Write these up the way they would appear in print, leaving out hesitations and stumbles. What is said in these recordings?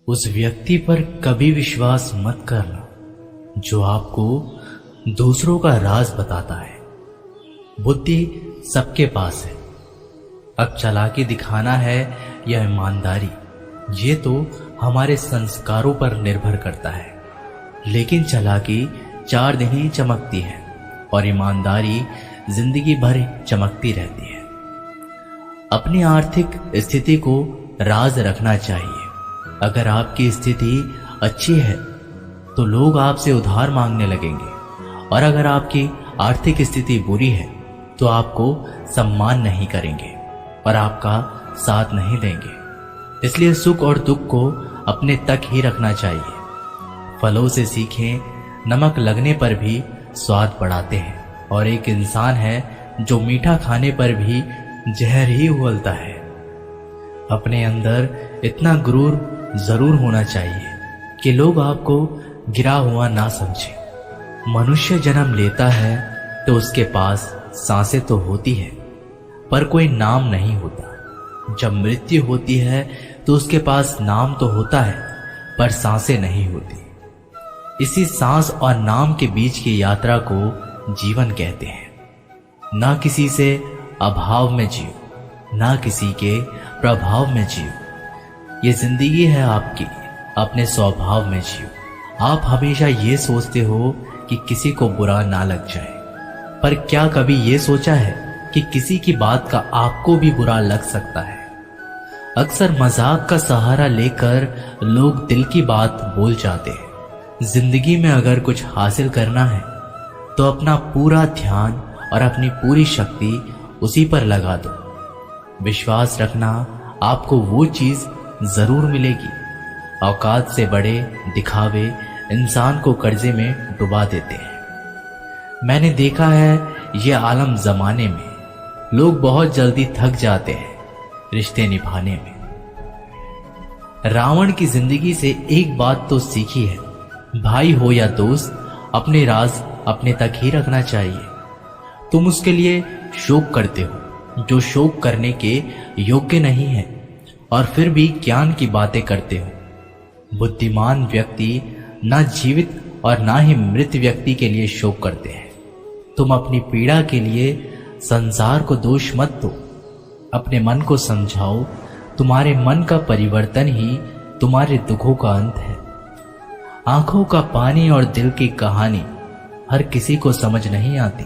उस व्यक्ति पर कभी विश्वास मत करना जो आपको दूसरों का राज बताता है। बुद्धि सबके पास है, अब चालाकी दिखाना है या ईमानदारी, ये तो हमारे संस्कारों पर निर्भर करता है। लेकिन चालाकी 4 दिन ही चमकती है और ईमानदारी जिंदगी भर चमकती रहती है। अपनी आर्थिक स्थिति को राज रखना चाहिए। अगर आपकी स्थिति अच्छी है तो लोग आपसे उधार मांगने लगेंगे, और अगर आपकी आर्थिक स्थिति बुरी है तो आपको सम्मान नहीं करेंगे और आपका साथ नहीं देंगे। इसलिए सुख और दुख को अपने तक ही रखना चाहिए। फलों से सीखें, नमक लगने पर भी स्वाद बढ़ाते हैं, और एक इंसान है जो मीठा खाने पर भी जहर ही उगलता है। अपने अंदर इतना गुरूर जरूर होना चाहिए कि लोग आपको गिरा हुआ ना समझें। मनुष्य जन्म लेता है तो उसके पास सांसें तो होती है पर कोई नाम नहीं होता। जब मृत्यु होती है तो उसके पास नाम तो होता है पर सांसें नहीं होती। इसी सांस और नाम के बीच की यात्रा को जीवन कहते हैं। ना किसी से अभाव में जियो, ना किसी के प्रभाव में जियो। ये जिंदगी है आपकी, अपने स्वभाव में जियो। आप हमेशा ये सोचते हो कि किसी को बुरा ना लग जाए, पर क्या कभी ये सोचा है कि किसी की बात का आपको भी बुरा लग सकता है। अक्सर मजाक का सहारा लेकर लोग दिल की बात बोल जाते हैं। जिंदगी में अगर कुछ हासिल करना है तो अपना पूरा ध्यान और अपनी पूरी शक्ति उसी पर लगा दो। विश्वास रखना, आपको वो चीज जरूर मिलेगी। औकात से बड़े दिखावे इंसान को कर्जे में डुबा देते हैं। मैंने देखा है ये आलम जमाने में लोग बहुत जल्दी थक जाते हैं रिश्ते निभाने में। रावण की जिंदगी से एक बात तो सीखी है, भाई हो या दोस्त, अपने राज अपने तक ही रखना चाहिए। तुम उसके लिए शोक करते हो जो शोक करने के योग्य नहीं है, और फिर भी ज्ञान की बातें करते हो। बुद्धिमान व्यक्ति ना जीवित और ना ही मृत व्यक्ति के लिए शोक करते हैं। तुम अपनी पीड़ा के लिए संसार को दोष मत दो, अपने मन को समझाओ। तुम्हारे मन का परिवर्तन ही तुम्हारे दुखों का अंत है। आंखों का पानी और दिल की कहानी हर किसी को समझ नहीं आती।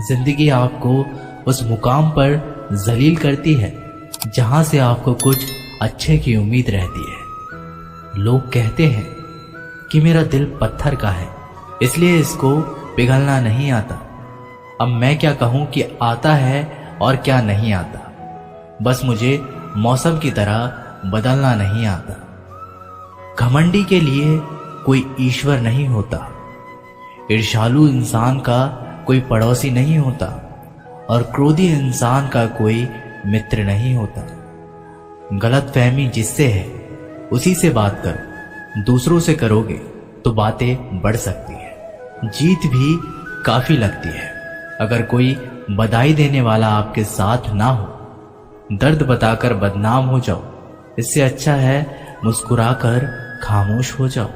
जिंदगी आपको उस मुकाम पर जलील करती है जहां से आपको कुछ अच्छे की उम्मीद रहती है। लोग कहते हैं कि मेरा दिल पत्थर का है, इसलिए इसको पिघलना नहीं आता। अब मैं क्या कहूं कि आता है और क्या नहीं आता। बस मुझे मौसम की तरह बदलना नहीं आता। घमंडी के लिए कोई ईश्वर नहीं होता। ईर्ष्यालु इंसान का कोई पड़ोसी नहीं होता, और क्रोधी इंसान का कोई मित्र नहीं होता। गलतफहमी जिससे है उसी से बात करो। दूसरों से करोगे तो बातें बढ़ सकती है, जीत भी काफी लगती है। अगर कोई बधाई देने वाला आपके साथ ना हो, दर्द बताकर बदनाम हो जाओ। इससे अच्छा है मुस्कुराकर खामोश हो जाओ।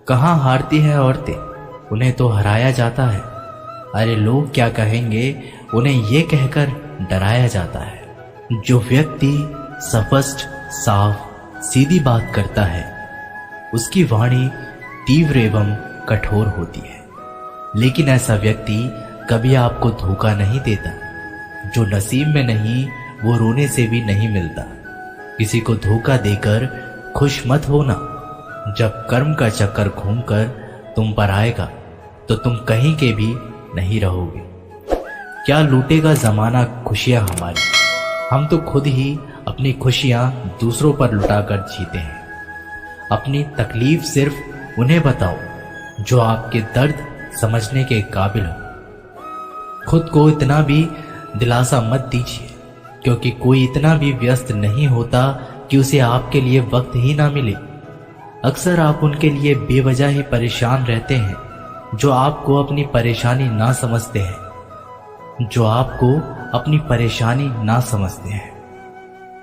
कहाँ हारती है औरतें, उन्हें तो हराया जाता है। अरे लोग क्या कहेंगे, उन्हें ये कहकर डराया जाता है। जो व्यक्ति स्पष्ट, साफ, सीधी बात करता है उसकी वाणी तीव्र एवं कठोर होती है। लेकिन ऐसा व्यक्ति कभी आपको धोखा नहीं देता। जो नसीब में नहीं वो रोने से भी नहीं मिलता। किसी को धोखा देकर खुश मत होना। जब कर्म का चक्कर घूमकर तुम पर आएगा तो तुम कहीं के भी नहीं रहोगे। क्या लूटेगा जमाना खुशियां हमारी, हम तो खुद ही अपनी खुशियां दूसरों पर लुटाकर जीते हैं। अपनी तकलीफ सिर्फ उन्हें बताओ जो आपके दर्द समझने के काबिल हो। खुद को इतना भी दिलासा मत दीजिए, क्योंकि कोई इतना भी व्यस्त नहीं होता कि उसे आपके लिए वक्त ही ना मिले। अक्सर आप उनके लिए बेवजह ही परेशान रहते हैं जो आपको अपनी परेशानी ना समझते हैं।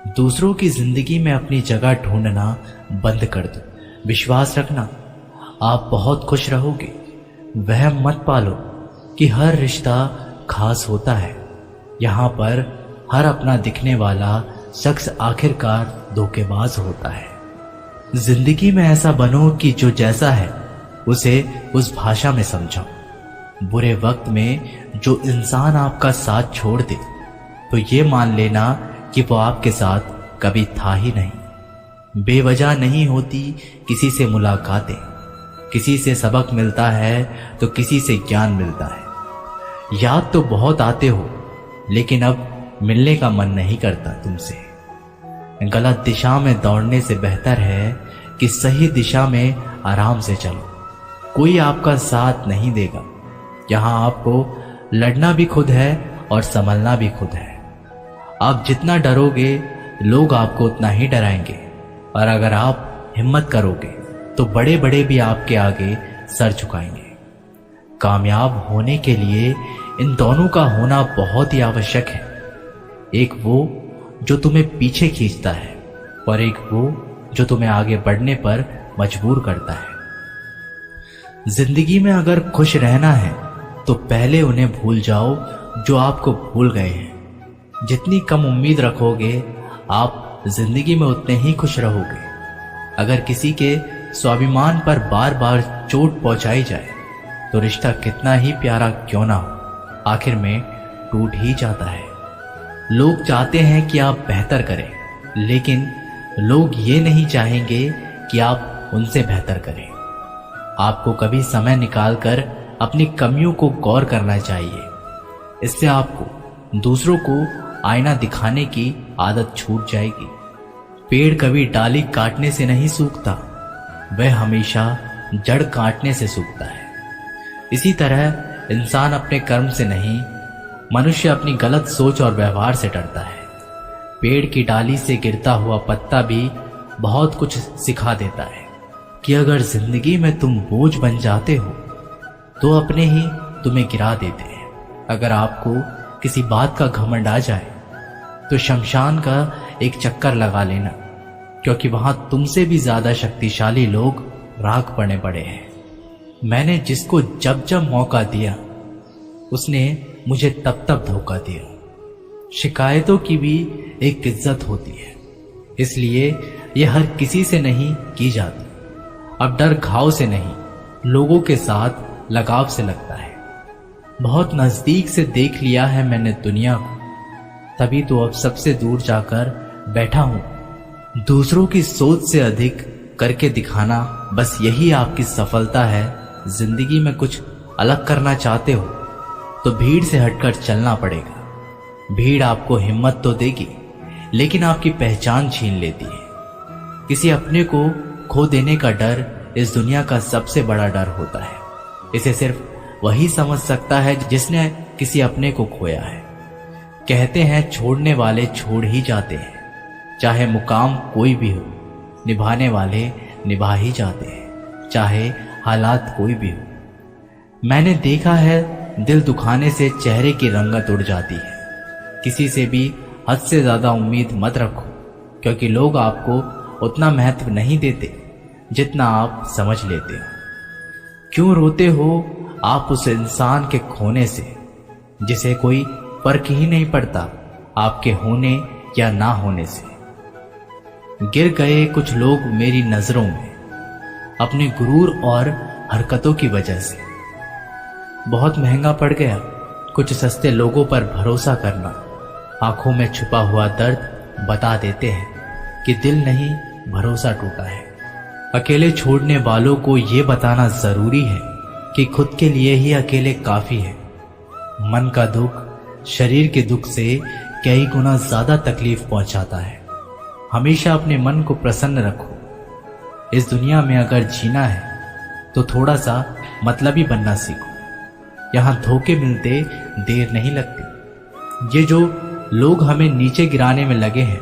दूसरों की जिंदगी में अपनी जगह ढूंढना बंद कर दो। विश्वास रखना, आप बहुत खुश रहोगे। वहम मत पालो कि हर रिश्ता खास होता है। यहाँ पर हर अपना दिखने वाला शख्स आखिरकार धोखेबाज होता है। जिंदगी में ऐसा बनो कि जो जैसा है उसे उस भाषा में समझो। बुरे वक्त में जो इंसान आपका साथ छोड़ दे तो ये मान लेना कि वो आपके साथ कभी था ही नहीं। बेवजह नहीं होती किसी से मुलाकातें, किसी से सबक मिलता है तो किसी से ज्ञान मिलता है। याद तो बहुत आते हो लेकिन अब मिलने का मन नहीं करता तुमसे। गलत दिशा में दौड़ने से बेहतर है कि सही दिशा में आराम से चलो। कोई आपका साथ नहीं देगा। यहाँ आपको लड़ना भी खुद है और संभलना भी खुद है। आप जितना डरोगे लोग आपको उतना ही डराएंगे, और अगर आप हिम्मत करोगे तो बड़े बड़े भी आपके आगे सर झुकाएंगे। कामयाब होने के लिए इन दोनों का होना बहुत ही आवश्यक है। एक वो जो तुम्हें पीछे खींचता है और एक वो जो तुम्हें आगे बढ़ने पर मजबूर करता है। जिंदगी में अगर खुश रहना है तो पहले उन्हें भूल जाओ जो आपको भूल गए हैं। जितनी कम उम्मीद रखोगे आप जिंदगी में उतने ही खुश रहोगे। अगर किसी के स्वाभिमान पर बार बार चोट पहुंचाई जाए तो रिश्ता कितना ही प्यारा क्यों ना हो, आखिर में टूट ही जाता है। लोग चाहते हैं कि आप बेहतर करें, लेकिन लोग ये नहीं चाहेंगे कि आप उनसे बेहतर करें। आपको कभी समय निकालकर अपनी कमियों को गौर करना चाहिए। इससे आपको दूसरों को आईना दिखाने की आदत छूट जाएगी। पेड़ कभी डाली काटने से नहीं सूखता, वह हमेशा जड़ काटने से सूखता है। इसी तरह इंसान अपने कर्म से नहीं, मनुष्य अपनी गलत सोच और व्यवहार से डरता है। पेड़ की डाली से गिरता हुआ पत्ता भी बहुत कुछ सिखा देता है कि अगर जिंदगी में तुम बोझ बन जाते हो तो अपने ही तुम्हें गिरा देते हैं। अगर आपको किसी बात का घमंड आ जाए तो शमशान का एक चक्कर लगा लेना, क्योंकि वहां तुमसे भी ज्यादा शक्तिशाली लोग राख पड़े पड़े हैं। मैंने जिसको जब जब मौका दिया उसने मुझे तब तब धोखा दिया। शिकायतों की भी एक इज्जत होती है, इसलिए यह हर किसी से नहीं की जाती। अब डर घाव से नहीं, लोगों के साथ लगाव से लगता है। बहुत नजदीक से देख लिया है मैंने दुनिया को, तभी तो अब सबसे दूर जाकर बैठा हूं। दूसरों की सोच से अधिक करके दिखाना, बस यही आपकी सफलता है। जिंदगी में कुछ अलग करना चाहते हो तो भीड़ से हटकर चलना पड़ेगा। भीड़ आपको हिम्मत तो देगी, लेकिन आपकी पहचान छीन लेती है। किसी अपने को खो देने का डर इस दुनिया का सबसे बड़ा डर होता है। इसे सिर्फ वही समझ सकता है जिसने किसी अपने को खोया है। कहते हैं छोड़ने वाले छोड़ ही जाते हैं, चाहे मुकाम कोई भी हो। निभाने वाले निभा ही जाते हैं, चाहे हालात कोई भी हो। मैंने देखा है दिल दुखाने से चेहरे की रंगत उड़ जाती है। किसी से भी हद से ज्यादा उम्मीद मत रखो, क्योंकि लोग आपको उतना महत्व नहीं देते जितना आप समझ लेते हो। क्यों रोते हो आप उस इंसान के खोने से जिसे कोई फर्क ही नहीं पड़ता आपके होने या ना होने से। गिर गए कुछ लोग मेरी नजरों में अपने गुरूर और हरकतों की वजह से। बहुत महंगा पड़ गया कुछ सस्ते लोगों पर भरोसा करना। आंखों में छुपा हुआ दर्द बता देते हैं कि दिल नहीं, भरोसा टूटा है। अकेले छोड़ने वालों को ये बताना जरूरी है कि खुद के लिए ही अकेले काफी है। मन का दुख शरीर के दुख से कई गुना ज्यादा तकलीफ पहुंचाता है। हमेशा अपने मन को प्रसन्न रखो। इस दुनिया में अगर जीना है तो थोड़ा सा मतलबी बनना सीखो। यहाँ धोखे मिलते देर नहीं लगती। ये जो लोग हमें नीचे गिराने में लगे हैं,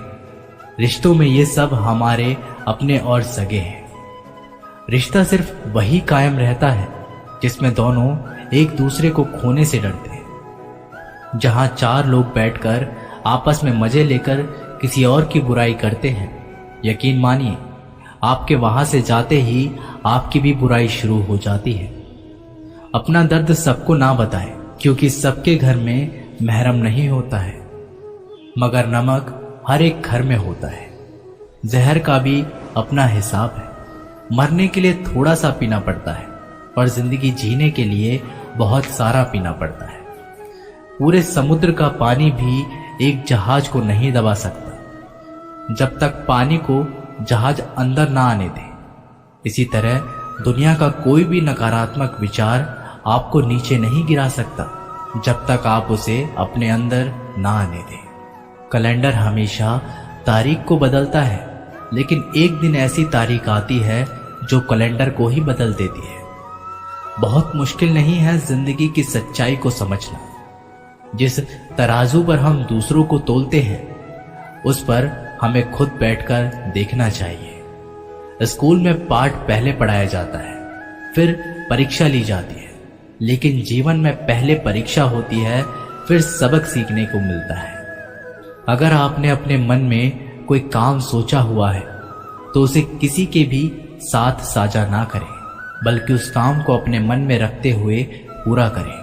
रिश्तों में ये सब हमारे अपने और सगे हैं। रिश्ता सिर्फ वही कायम रहता है जिसमें दोनों एक दूसरे को खोने से डरते हैं। जहां चार लोग बैठकर आपस में मजे लेकर किसी और की बुराई करते हैं, यकीन मानिए आपके वहां से जाते ही आपकी भी बुराई शुरू हो जाती है। अपना दर्द सबको ना बताएं, क्योंकि सबके घर में महरम नहीं होता है, मगर नमक हर एक घर में होता है। जहर का भी अपना हिसाब है। मरने के लिए थोड़ा सा पीना पड़ता है और जिंदगी जीने के लिए बहुत सारा पीना पड़ता है। पूरे समुद्र का पानी भी एक जहाज को नहीं दबा सकता जब तक पानी को जहाज अंदर ना आने दे। इसी तरह दुनिया का कोई भी नकारात्मक विचार आपको नीचे नहीं गिरा सकता जब तक आप उसे अपने अंदर ना आने दें। कैलेंडर हमेशा तारीख को बदलता है, लेकिन एक दिन ऐसी तारीख आती है जो कैलेंडर को ही बदल देती है। बहुत मुश्किल नहीं है जिंदगी की सच्चाई को समझना। जिस तराजू पर हम दूसरों को तोलते हैं, उस पर हमें खुद बैठकर देखना चाहिए। स्कूल में पाठ पहले पढ़ाया जाता है, फिर परीक्षा ली जाती है, लेकिन जीवन में पहले परीक्षा होती है, फिर सबक सीखने को मिलता है। अगर आपने अपने मन में कोई काम सोचा हुआ है तो उसे किसी के भी साथ साझा ना करें, बल्कि उस काम को अपने मन में रखते हुए पूरा करें,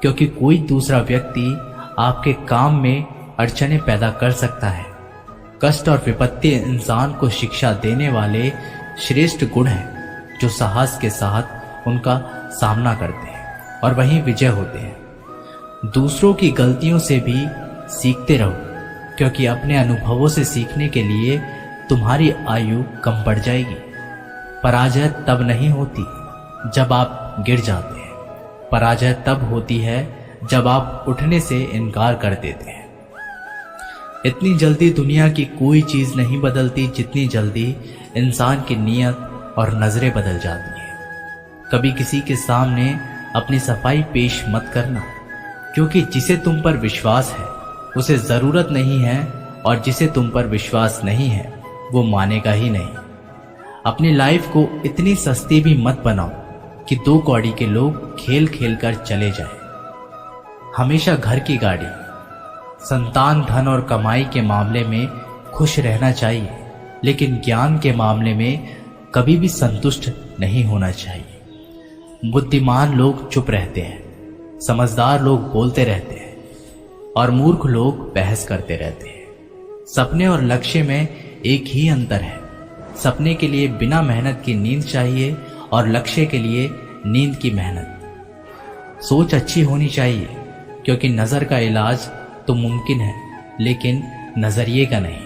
क्योंकि कोई दूसरा व्यक्ति आपके काम में अड़चने पैदा कर सकता है। कष्ट और विपत्ति इंसान को शिक्षा देने वाले श्रेष्ठ गुण हैं जो साहस के साथ उनका सामना करते हैं और वहीं विजय होते हैं। दूसरों की गलतियों से भी सीखते रहो, क्योंकि अपने अनुभवों से सीखने के लिए तुम्हारी आयु कम बढ़ जाएगी। पराजय तब नहीं होती जब आप गिर जाते हैं, पराजय तब होती है जब आप उठने से इनकार कर देते हैं। इतनी जल्दी दुनिया की कोई चीज नहीं बदलती जितनी जल्दी इंसान की नीयत और नजरें बदल जाती हैं। कभी किसी के सामने अपनी सफाई पेश मत करना, क्योंकि जिसे तुम पर विश्वास है उसे जरूरत नहीं है, और जिसे तुम पर विश्वास नहीं है वो मानेगा ही नहीं। अपनी लाइफ को इतनी सस्ती भी मत बनाओ कि 2 कौड़ी के लोग खेल खेल कर चले जाएं। हमेशा घर की गाड़ी, संतान, धन और कमाई के मामले में खुश रहना चाहिए, लेकिन ज्ञान के मामले में कभी भी संतुष्ट नहीं होना चाहिए। बुद्धिमान लोग चुप रहते हैं, समझदार लोग बोलते रहते हैं और मूर्ख लोग बहस करते रहते हैं। सपने और लक्ष्य में एक ही अंतर है। सपने के लिए बिना मेहनत की नींद चाहिए और लक्ष्य के लिए नींद की मेहनत। सोच अच्छी होनी चाहिए, क्योंकि नजर का इलाज तो मुमकिन है, लेकिन नजरिए का नहीं।